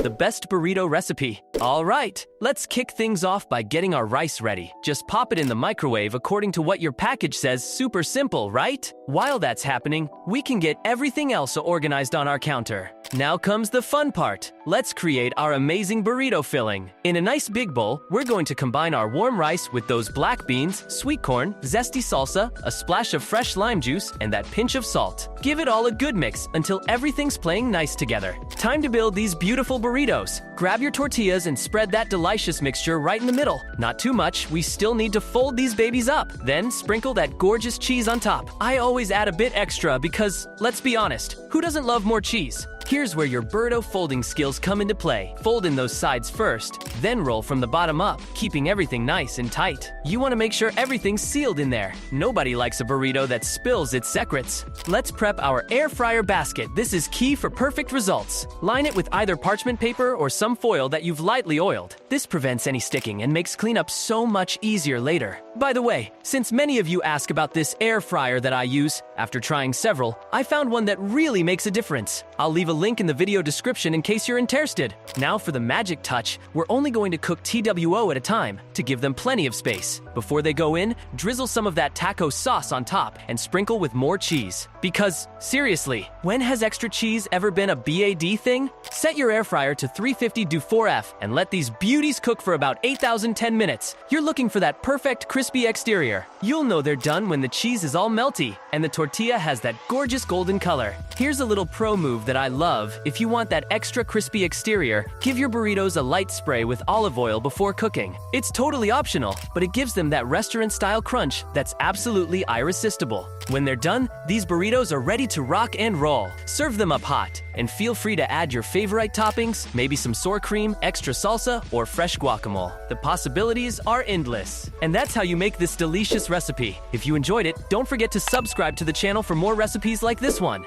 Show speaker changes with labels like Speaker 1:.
Speaker 1: the best burrito recipe. All right, let's kick things off by getting our rice ready. Just pop it in the microwave according to what your package says. Super simple, right? While that's happening, we can get everything else organized on our counter. Now comes the fun part. Let's create our amazing burrito filling. In a nice big bowl, we're going to combine our warm rice with those black beans, sweet corn, zesty salsa, a splash of fresh lime juice, and that pinch of salt. Give it all a good mix until everything's playing nice together. Time to build these beautiful burritos. Grab your tortillas and spread that delicious mixture right in the middle. Not too much, we still need to fold these babies up. Then sprinkle that gorgeous cheese on top. I always add a bit extra because, let's be honest, who doesn't love more cheese? Here's where your burrito folding skills come into play. Fold in those sides first, then roll from the bottom up, keeping everything nice and tight. You want to make sure everything's sealed in there. Nobody likes a burrito that spills its secrets. Let's prep our air fryer basket. This is key for perfect results. Line it with either parchment paper or some foil that you've lightly oiled. This prevents any sticking and makes cleanup so much easier later. By the way, since many of you ask about this air fryer that I use, after trying several, I found one that really makes a difference. I'll leave a link in the video description in case you're interested. Now for the magic touch, we're only going to cook TWO at a time to give them plenty of space. Before they go in, drizzle some of that taco sauce on top and sprinkle with more cheese. Because, seriously, when has extra cheese ever been a BAD thing? Set your air fryer to 350 do 4F and let these beauties cook for about 8,010 minutes. You're looking for that perfect crispy exterior. You'll know they're done when the cheese is all melty and the tortilla has that gorgeous golden color. Here's a little pro move that I love. If you want that extra crispy exterior, give your burritos a light spray with olive oil before cooking. It's totally optional, but it gives them that restaurant-style crunch that's absolutely irresistible. When they're done, these burritos are ready to rock and roll. Serve them up hot, and feel free to add your favorite toppings, maybe some sour cream, extra salsa, or fresh guacamole. The possibilities are endless. And that's how you make this delicious recipe. If you enjoyed it, don't forget to subscribe to the channel for more recipes like this one.